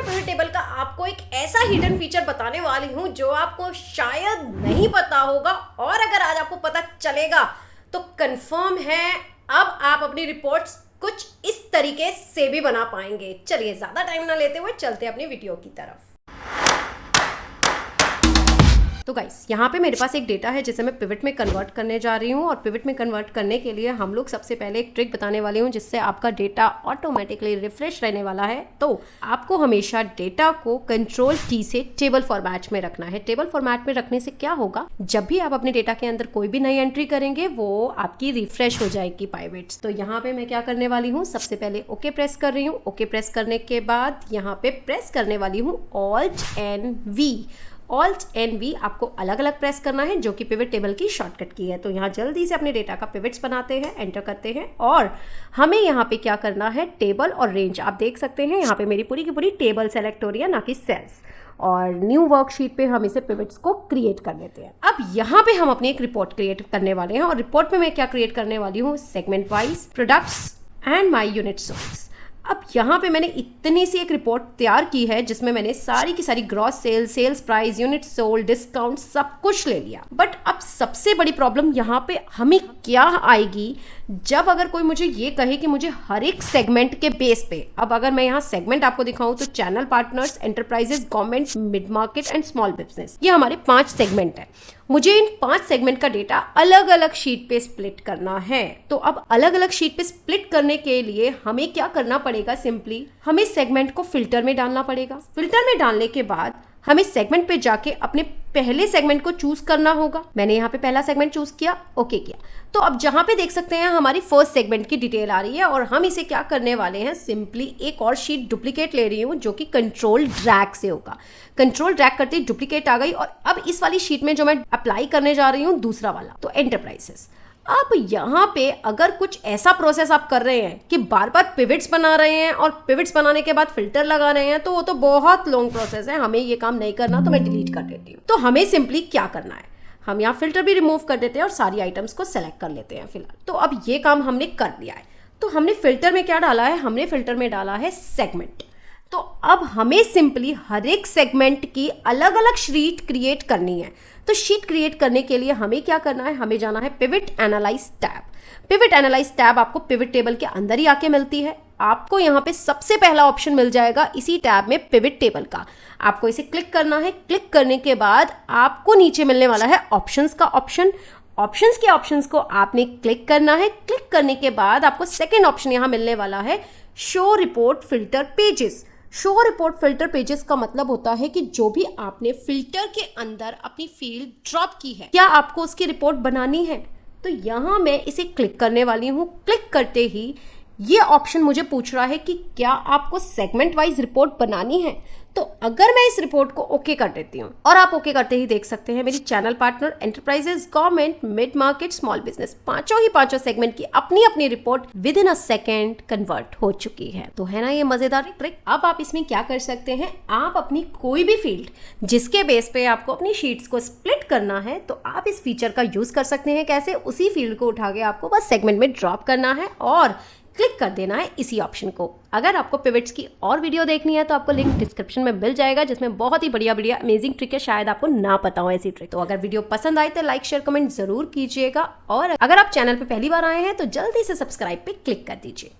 Pivot table का आपको एक ऐसा हिडन फीचर बताने वाली हूं जो आपको शायद नहीं पता होगा, और अगर आज आपको पता चलेगा तो कंफर्म है अब आप अपनी रिपोर्ट्स कुछ इस तरीके से भी बना पाएंगे। चलिए ज्यादा टाइम ना लेते हुए चलते अपनी वीडियो की तरफ। तो गाइस यहाँ पे मेरे पास एक डेटा है जिसे मैं पिवट में कन्वर्ट करने जा रही हूँ, और पिवट में कन्वर्ट करने के लिए हम लोग सबसे पहले एक ट्रिक बताने वाली हूँ जिससे आपका डेटा ऑटोमेटिकली रिफ्रेश रहने वाला है। तो आपको हमेशा डेटा को कंट्रोल टी से टेबल फॉर्मेट में रखना है। टेबल फॉर्मेट में रखने से क्या होगा, जब भी आप अपने डेटा के अंदर कोई भी नई एंट्री करेंगे वो आपकी रिफ्रेश हो जाएगी पाइवेट्स। तो यहाँ पे मैं क्या करने वाली हूँ, सबसे पहले ओके प्रेस कर रही हूँ। ओके प्रेस करने के बाद यहाँ पे प्रेस करने वाली हूँ Alt+V। Alt+V आपको अलग अलग प्रेस करना है जो कि पिवट टेबल की शॉर्टकट की है। तो यहाँ जल्दी से अपने डेटा का पिवट्स बनाते हैं, एंटर करते हैं, और हमें यहाँ पे क्या करना है, टेबल और रेंज। आप देख सकते हैं यहाँ पे मेरी पूरी की पूरी टेबल सेलेक्ट हो रही है, ना कि सेल्स। और न्यू वर्कशीट पे हम इसे पिवट्स को क्रिएट कर लेते हैं। अब यहाँ पे हम अपनी एक रिपोर्ट क्रिएट करने वाले हैं, और रिपोर्ट में मैं क्या क्रिएट करने वाली हूँ, segment wise, products and my unit sold. अब यहाँ पे मैंने इतनी सी एक रिपोर्ट तैयार की है जिसमें मैंने सारी की सारी gross sales, sales price, unit sold, discount सब कुछ ले लिया। बट अब सबसे बड़ी प्रॉब्लम यहाँ पे हमें क्या आएगी, जब अगर कोई मुझे ये कहे कि मुझे हर एक सेगमेंट के बेस पे, अब अगर मैं यहाँ सेगमेंट आपको दिखाऊं तो channel partners, enterprises, government, mid market and small business, ये हमारे 5 सेगमेंट है। मुझे इन 5 सेगमेंट का डेटा अलग अलग शीट पे स्प्लिट करना है। तो अब अलग अलग शीट पे स्प्लिट करने के लिए हमें क्या करना पड़ेगा, सिंपली हमें सेगमेंट को फिल्टर में डालना पड़ेगा। फिल्टर में डालने के बाद हमें सेगमेंट पे जाके अपने पहले सेगमेंट को चूज करना होगा। मैंने यहाँ पे पहला सेगमेंट चूज किया, ओके किया। तो अब जहाँ पे देख सकते हैं हमारी फर्स्ट सेगमेंट की डिटेल आ रही है, और हम इसे क्या करने वाले हैं, सिंपली एक और शीट डुप्लीकेट ले रही हूँ जो कि कंट्रोल ड्रैग से होगा। कंट्रोल ड्रैग करते ही डुप्लीकेट आ गई, और अब इस वाली शीट में जो मैं अप्लाई करने जा रही हूँ दूसरा वाला, तो एंटरप्राइजेस। अब यहाँ पे अगर कुछ ऐसा प्रोसेस आप कर रहे हैं कि बार बार पिवट्स बना रहे हैं और पिवट्स बनाने के बाद फिल्टर लगा रहे हैं, तो वो तो बहुत लॉन्ग प्रोसेस है, हमें ये काम नहीं करना, तो मैं डिलीट कर देती हूँ। तो हमें सिंपली क्या करना है, हम यहाँ फिल्टर भी रिमूव कर देते हैं और सारी आइटम्स को सेलेक्ट कर लेते हैं फिलहाल। तो अब ये काम हमने कर लिया है। तो हमने फिल्टर में क्या डाला है, हमने फिल्टर में डाला है सेगमेंट। तो अब हमें सिंपली हर एक सेगमेंट की अलग अलग शीट क्रिएट करनी है। तो शीट क्रिएट करने के लिए हमें क्या करना है, हमें जाना है pivot analyse tab. Pivot analyse tab आपको पिवट टेबल के अंदर ही आके मिलती है। आपको यहाँ पे सबसे पहला ऑप्शन मिल जाएगा इसी टैब में, पिवट टेबल का। आपको इसे क्लिक करना है। क्लिक करने के बाद आपको नीचे मिलने वाला है ऑप्शंस का ऑप्शन। ऑप्शंस के ऑप्शंस को आपने क्लिक करना है। क्लिक करने के बाद आपको सेकेंड ऑप्शन यहाँ मिलने वाला है, show report filter pages. Show report filter pages का मतलब होता है कि जो भी आपने फिल्टर के अंदर अपनी फील्ड ड्रॉप की है, क्या आपको उसकी रिपोर्ट बनानी है। तो यहाँ मैं इसे क्लिक करने वाली हूँ। क्लिक करते ही ये ऑप्शन मुझे पूछ रहा है कि क्या आपको सेगमेंट वाइज रिपोर्ट बनानी है। तो अगर मैं इस रिपोर्ट को ओके कर देती हूँ, और आप ओके करते ही देख सकते हैं मेरी channel partner, enterprises, government, mid market, small business, पांचों सेगमेंट की अपनी अपनी report with in a second convert हो चुकी है। तो है ना ये मजेदार ट्रिक। अब आप इसमें क्या कर सकते हैं, आप अपनी कोई भी फील्ड जिसके बेस पे आपको अपनी शीट्स को स्प्लिट करना है, तो आप इस फीचर का यूज कर सकते हैं। कैसे, उसी फील्ड को उठा के आपको बस सेगमेंट में ड्रॉप करना है और क्लिक कर देना है इसी ऑप्शन को। अगर आपको पिवट्स की और वीडियो देखनी है तो आपको लिंक डिस्क्रिप्शन में मिल जाएगा, जिसमें बहुत ही बढ़िया बढ़िया अमेजिंग ट्रिक है, शायद आपको ना पता हो ऐसी ट्रिक। तो अगर वीडियो पसंद आए तो लाइक, शेयर, कमेंट जरूर कीजिएगा, और अगर आप चैनल पे पहली बार आए हैं तो जल्दी से सब्सक्राइब पे क्लिक कर दीजिए।